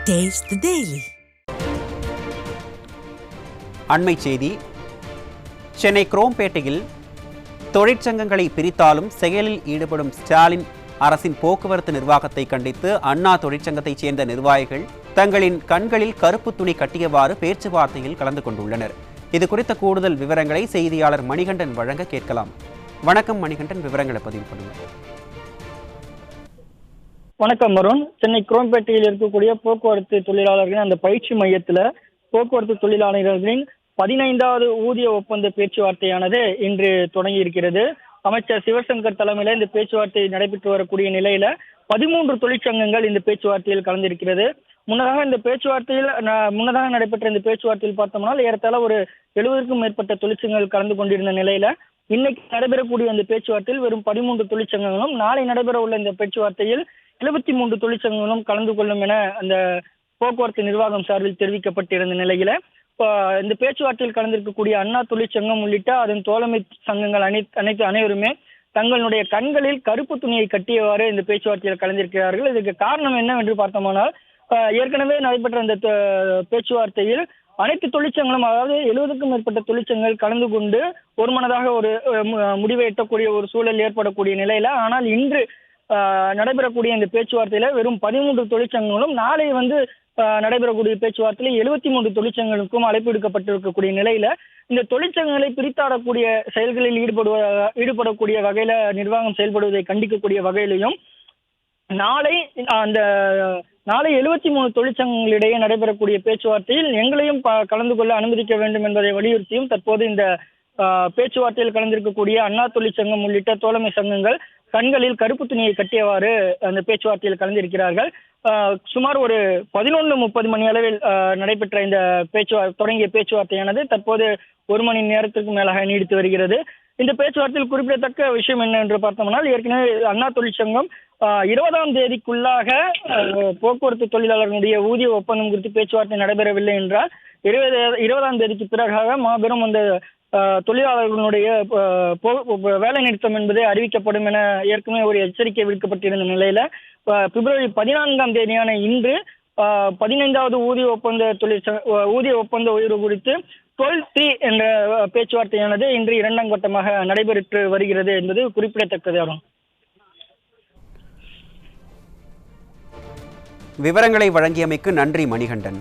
Taste the Daily. அண்மை செய்தி. சென்னை குரோம்பேட்டையில் தொழிற்சங்கங்களை பிரித்தாலும் செயலில் ஈடுபடும் ஸ்டாலின் அரசின் போக்குவரத்து நிர்வாகத்தை கண்டித்து அண்ணா தொழிற்சங்கத்தைச் சேர்ந்த நிர்வாகிகள் தங்களின் கண்களில் கருப்பு துணி கட்டியவாறு பேச்சுவார்த்தையில் கலந்து கொண்டுள்ளனர். இது குறித்த கூடுதல் விவரங்களை செய்தியாளர் மணிகண்டன் வழங்க கேட்கலாம். வணக்கம் மணிகண்டன், விவரங்களை பதிவு பண்ணுங்கள். வணக்கம் வருண். சென்னை குரோம்பேட்டையில் இருக்கக்கூடிய போக்குவரத்து தொழிலாளர்களின் அந்த பயிற்சி மையத்தில் போக்குவரத்து தொழிலாளர்களின் 15வது ஊதிய ஒப்பந்த பேச்சுவார்த்தையானது இன்று தொடங்கி இருக்கிறது. அமைச்சர் சிவசங்கர் தலைமையில இந்த பேச்சுவார்த்தை நடைபெற்று வரக்கூடிய நிலையில 13 தொழிற்சங்கங்கள் இந்த பேச்சுவார்த்தையில் கலந்திருக்கிறது. முன்னதாக நடைபெற்ற இந்த பேச்சுவார்த்தையில் பார்த்தோம்னா ஏறத்தாழ ஒரு 70க்கும் மேற்பட்ட தொழிற்சங்கங்கள் கலந்து கொண்டிருந்த நிலையில இன்னைக்கு நடைபெறக்கூடிய இந்த பேச்சுவார்த்தையில் வெறும் 13 தொழிற்சங்கங்களும், நாளை நடைபெற உள்ள இந்த பேச்சுவார்த்தையில் 73 தொழிற்சங்கங்களும் கலந்து கொள்ளும் என அந்த போக்குவரத்து நிர்வாகம் சார்பில் தெரிவிக்கப்பட்டிருந்த நிலையில இந்த பேச்சுவார்த்தையில் கலந்திருக்கக்கூடிய அண்ணா தொழிற்சங்கம் உள்ளிட்ட அதன் தோழமை சங்கங்கள் அனைவருமே தங்களுடைய கண்களில் கருப்பு துணியை கட்டியவாறு இந்த பேச்சுவார்த்தையில் கலந்திருக்கிறார்கள். இதற்கு காரணம் என்னவென்று பார்த்தோமானால், ஏற்கனவே நடைபெற்ற இந்த பேச்சுவார்த்தையில் அனைத்து தொழிற்சங்கங்களும், அதாவது 70க்கும் மேற்பட்ட தொழிற்சங்கங்கள் கலந்து கொண்டு ஒருமனதாக ஒரு முடிவை எட்டக்கூடிய ஒரு சூழல் ஏற்படக்கூடிய நிலையில, ஆனால் இன்று நடைபெறக்கூடிய இந்த பேச்சுவார்த்தையில வெறும் 13 தொழிற்சங்கங்களும், நாளை நடைபெறக்கூடிய பேச்சுவார்த்தையில 73 தொழிற்சங்கங்களுக்கும் அழைப்பு விடுக்கப்பட்டிருக்கக்கூடிய நிலையில இந்த தொழிற்சங்கங்களை பிரித்தாடக்கூடிய செயல்களில் ஈடுபடக்கூடிய வகையில நிர்வாகம் செயல்படுவதை கண்டிக்கக்கூடிய வகையிலையும் நாளை 73 தொழிற்சங்கங்களிடையே நடைபெறக்கூடிய பேச்சுவார்த்தையில் எங்களையும் கலந்து கொள்ள அனுமதிக்க வேண்டும் என்பதை வலியுறுத்தியும் தற்போது இந்த பேச்சுவார்த்தையில் கலந்திருக்கக்கூடிய அண்ணா தொழிற்சங்கம் உள்ளிட்ட தோழமை சங்கங்கள் கண்களில் கருப்பு துணியை கட்டியவாறு அந்த பேச்சுவார்த்தையில் கலந்திருக்கிறார்கள். சுமார் ஒரு 11:30 மணி அளவில் நடைபெற்ற இந்த தொடங்கிய பேச்சுவார்த்தையானது தற்போது 1 மணி நேரத்திற்கு மேலாக நீடித்து வருகிறது. இந்த பேச்சுவார்த்தையில் குறிப்பிடத்தக்க விஷயம் என்ன என்று பார்த்தோம்னால், ஏற்கனவே அண்ணா தொழிற்சங்கம் 20ஆம் தேதிக்குள்ளாக போக்குவரத்து தொழிலாளர்களுடைய ஊதிய ஒப்பந்தம் குறித்து பேச்சுவார்த்தை நடைபெறவில்லை என்றால் 20ஆம் தேதிக்கு பிறகாக மாபெரும் அந்த தொழிலாளர்களுடைய வேலை நிறுத்தம் என்பது அறிவிக்கப்படும் என ஏற்கனவே ஒரு எச்சரிக்கை விடுக்கப்பட்டிருந்த நிலையில பிப்ரவரி 14ஆம் தேதியான இன்று 15வது ஊதிய ஒப்பந்த உயர்வு குறித்து 12 என்ற பேச்சுவார்த்தையானது இன்று 2ஆம் கட்டமாக நடைபெற்று வருகிறது என்பது குறிப்பிடத்தக்கதாகும். விவரங்களை வழங்கியமைக்கு நன்றி மணிகண்டன்.